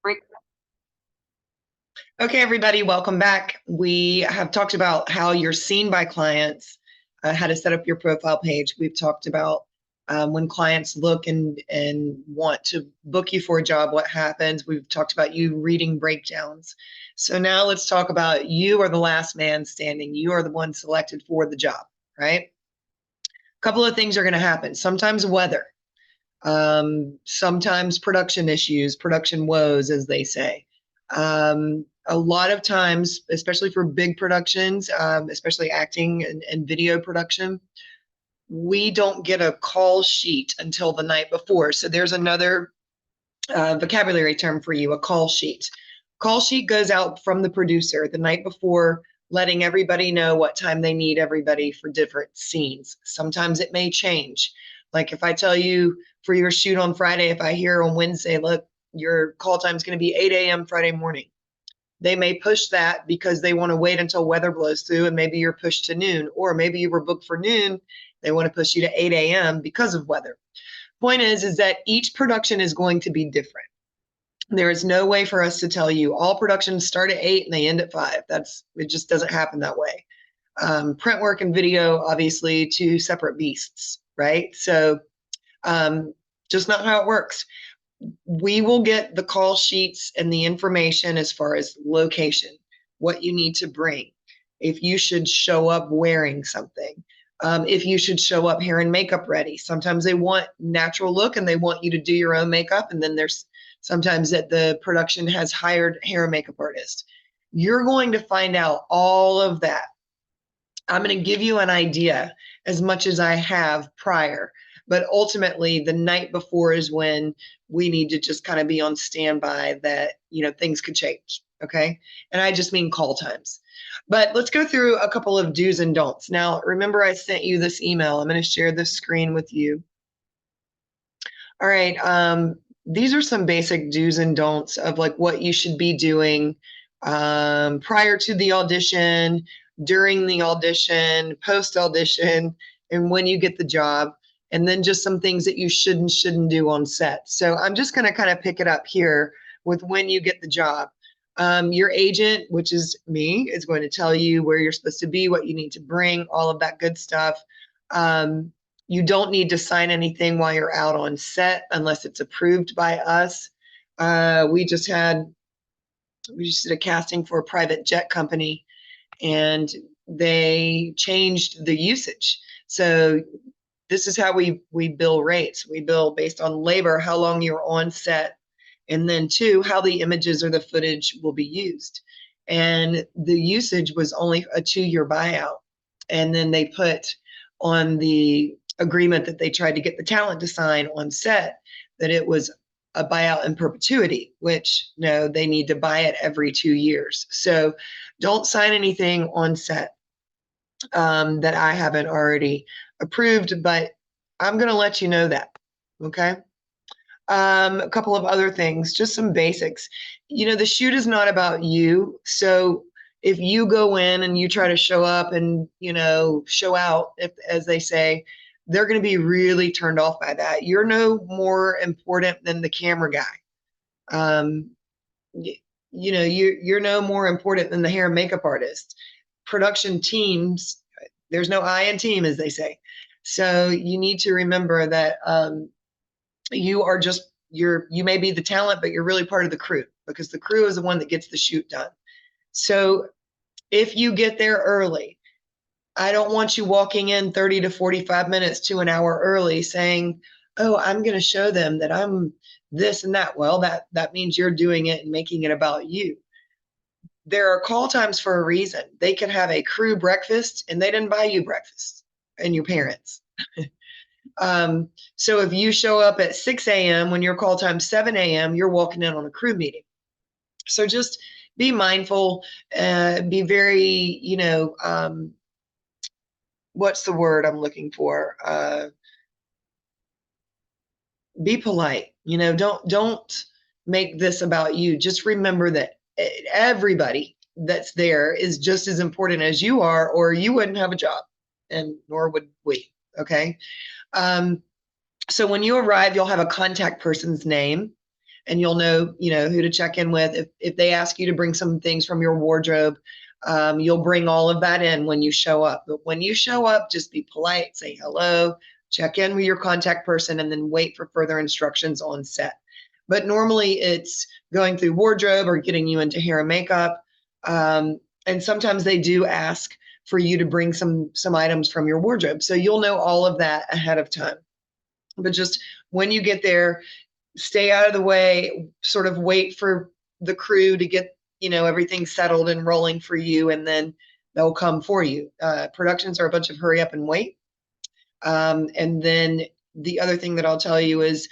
Great. Okay, everybody, welcome back. We have talked about how you're seen by clients, how to set up your profile page. We've talked about when clients look and want to book you for a job, what happens. We've talked about you reading breakdowns. So now let's talk about you are the last man standing. You are the one selected for the job, right? A couple of things are going to happen. Sometimes weather, sometimes production issues, production woes, as they say. A lot of times, especially for big productions, especially acting and video production, we don't get a call sheet until the night before. So there's another vocabulary term for you, a call sheet. Call sheet goes out from the producer the night before, letting everybody know what time they need everybody for different scenes. Sometimes it may change. Like if I tell you for your shoot on Friday, if I hear on Wednesday, look, your call time is going to be 8 a.m. Friday morning. They may push that because they want to wait until weather blows through and maybe you're pushed to noon, or maybe you were booked for noon. They want to push you to 8 a.m. because of weather. Point is that each production is going to be different. There is no way for us to tell you all productions start at 8 and they end at 5. It just doesn't happen that way. Print work and video, obviously, two separate beasts, right? So just not how it works. We will get the call sheets and the information as far as location, what you need to bring, if you should show up wearing something, if you should show up hair and makeup ready. Sometimes they want natural look and they want you to do your own makeup. And then there's sometimes that the production has hired hair and makeup artists. You're going to find out all of that. I'm going to give you an idea as much as I have prior, but ultimately the night before is when we need to just kind of be on standby that, things could change. Okay. And I just mean call times. But let's go through a couple of do's and don'ts. Now, remember, I sent you this email. I'm going to share this screen with you. All right. These are some basic do's and don'ts of like what you should be doing prior to the audition, during the audition, post audition, and when you get the job, and then just some things that you shouldn't do on set. So I'm just going to kind of pick it up here with when you get the job. Your agent, which is me, is going to tell you where you're supposed to be, what you need to bring, all of that good stuff. You don't need to sign anything while you're out on set unless it's approved by us. We just did a casting for a private jet company and they changed the usage. So this is how we bill rates. We bill based on labor, how long you're on set, and then two, how the images or the footage will be used. And the usage was only a 2-year buyout. And then they put on the agreement that they tried to get the talent to sign on set that it was a buyout in perpetuity, which no, they need to buy it every 2 years. So don't sign anything on set that I haven't already approved, but I'm going to let you know that. Okay. A couple of other things, just some basics. The shoot is not about you. So if you go in and you try to show up and, show out, as they say, they're going to be really turned off by that. You're no more important than the camera guy. Um, you're no more important than the hair and makeup artist. Production teams, there's no I in team, as they say. So you need to remember that you are just you may be the talent, but you're really part of the crew because the crew is the one that gets the shoot done. So if you get there early, I don't want you walking in 30 to 45 minutes to an hour early saying, oh, I'm going to show them that I'm this and that. Well, that means you're doing it and making it about you. There are call times for a reason. They can have a crew breakfast and they didn't buy you breakfast and your parents. So if you show up at 6 a.m. when your call time 7 a.m., you're walking in on a crew meeting. So just be mindful, be very, what's the word I'm looking for? Be polite. Don't make this about you. Just remember that everybody that's there is just as important as you are, or you wouldn't have a job, and nor would we. Okay. So when you arrive, you'll have a contact person's name. and you'll know, who to check in with. If they ask you to bring some things from your wardrobe, you'll bring all of that in when you show up. But when you show up, just be polite, say hello, check in with your contact person, and then wait for further instructions on set. But normally it's going through wardrobe or getting you into hair and makeup. And sometimes they do ask for you to bring some items from your wardrobe. So you'll know all of that ahead of time. But just when you get there, stay out of the way, sort of wait for the crew to get, everything settled and rolling for you, and then they'll come for you. Productions are a bunch of hurry up and wait. And then the other thing that I'll tell you is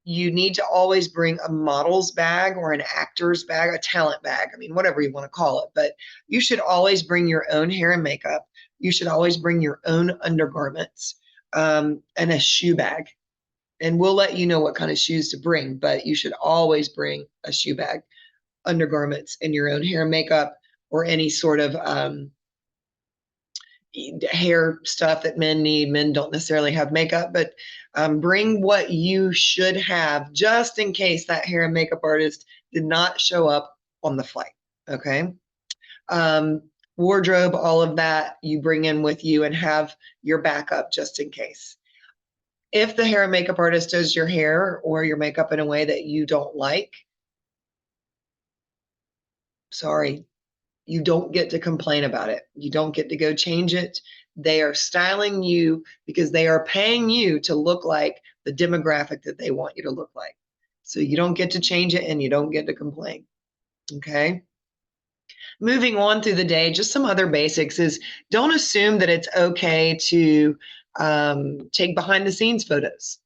you need to always bring a model's bag or an actor's bag, a talent bag. I mean, whatever you want to call it, but you should always bring your own hair and makeup. You should always bring your own undergarments, and a shoe bag. And we'll let you know what kind of shoes to bring, but you should always bring a shoe bag, undergarments, and your own hair and makeup, or any sort of hair stuff that men need. Men don't necessarily have makeup, but bring what you should have just in case that hair and makeup artist did not show up on the flight. Okay. Wardrobe, all of that you bring in with you and have your backup just in case. If the hair and makeup artist does your hair or your makeup in a way that you don't like, sorry, you don't get to complain about it. You don't get to go change it. They are styling you because they are paying you to look like the demographic that they want you to look like. So you don't get to change it and you don't get to complain. Okay. Moving on through the day, just some other basics is don't assume that it's okay to take behind the scenes photos.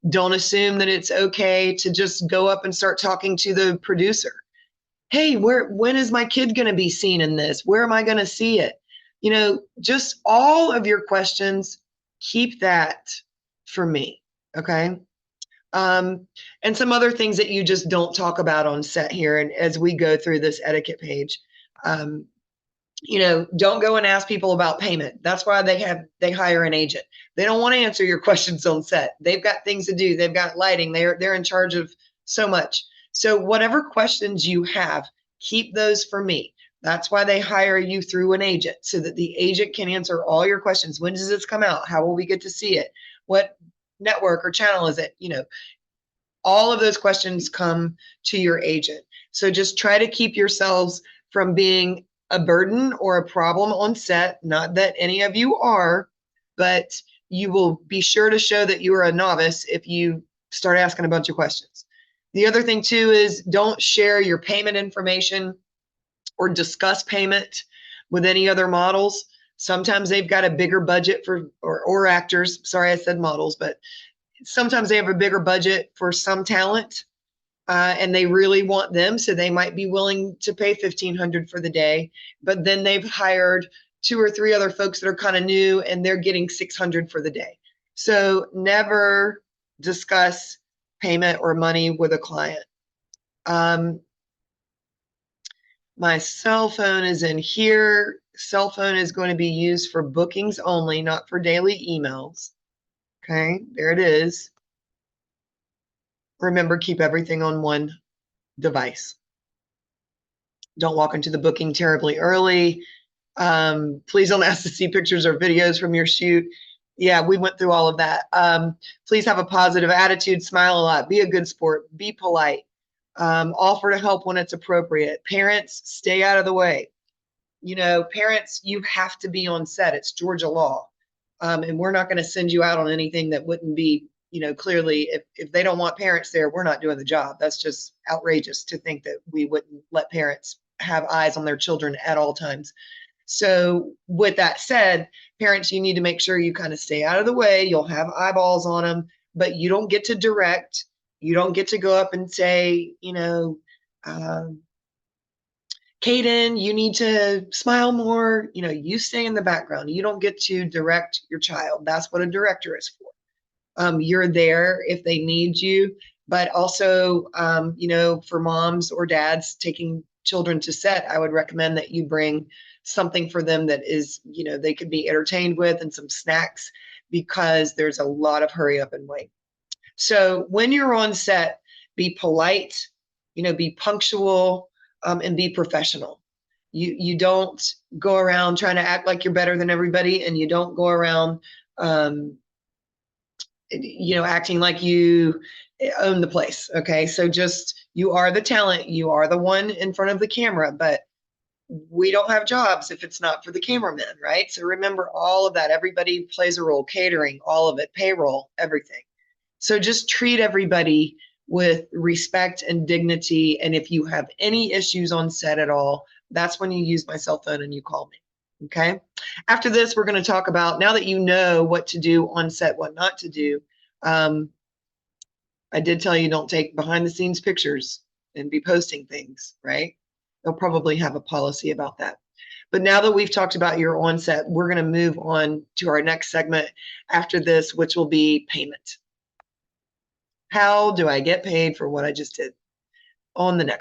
Don't assume that it's okay to just go up and start talking to the producer. Hey, when is my kid going to be seen in this? Where am I going to see it? Just all of your questions, keep that for me. Okay. And some other things that you just don't talk about on set here. And as we go through this etiquette page, don't go and ask people about payment. That's why they hire an agent. They don't want to answer your questions on set. They've got things to do. They've got lighting. They're in charge of so much. So whatever questions you have, keep those for me. That's why they hire you through an agent, so that the agent can answer all your questions. When does this come out? How will we get to see it? What network or channel is it? All of those questions come to your agent. So just try to keep yourselves from being a burden or a problem on set. Not that any of you are, but you will be sure to show that you are a novice if you start asking a bunch of questions. The other thing too is don't share your payment information or discuss payment with any other models. Sometimes they've got a bigger budget or actors. Sorry, I said models, but sometimes they have a bigger budget for some talent, and they really want them. So they might be willing to pay $1,500 for the day, but then they've hired 2 or 3 other folks that are kind of new and they're getting $600 for the day. So never discuss payment or money with a client. My cell phone is in here. Cell phone is going to be used for bookings only, not for daily emails. Okay, there it is. Remember, keep everything on one device. Don't walk into the booking terribly early. Please don't ask to see pictures or videos from your shoot. Yeah, we went through all of that. Please have a positive attitude, smile a lot, be a good sport, be polite, offer to help when it's appropriate. Parents, stay out of the way. Parents, you have to be on set. It's Georgia law. And we're not going to send you out on anything that wouldn't be, clearly, if they don't want parents there, we're not doing the job. That's just outrageous to think that we wouldn't let parents have eyes on their children at all times. So with that said, parents, you need to make sure you kind of stay out of the way. You'll have eyeballs on them, but you don't get to direct. You don't get to go up and say, Kaden, you need to smile more. You stay in the background. You don't get to direct your child. That's what a director is for. You're there if they need you, but also, for moms or dads taking children to set, I would recommend that you bring something for them that is, they could be entertained with, and some snacks, because there's a lot of hurry up and wait. So when you're on set, be polite, be punctual, and be professional. You don't go around trying to act like you're better than everybody, and you don't go around, acting like you own the place. Okay. So just, you are the talent, you are the one in front of the camera, but we don't have jobs if it's not for the cameraman, right? So remember all of that. Everybody plays a role, catering, all of it, payroll, everything. So just treat everybody with respect and dignity. And if you have any issues on set at all, that's when you use my cell phone and you call me. Okay. After this, we're going to talk about, now that you know what to do on set, what not to do. I did tell you don't take behind the scenes pictures and be posting things, right? They'll probably have a policy about that. But now that we've talked about your onset, we're going to move on to our next segment after this, which will be payment. How do I get paid for what I just did? On the next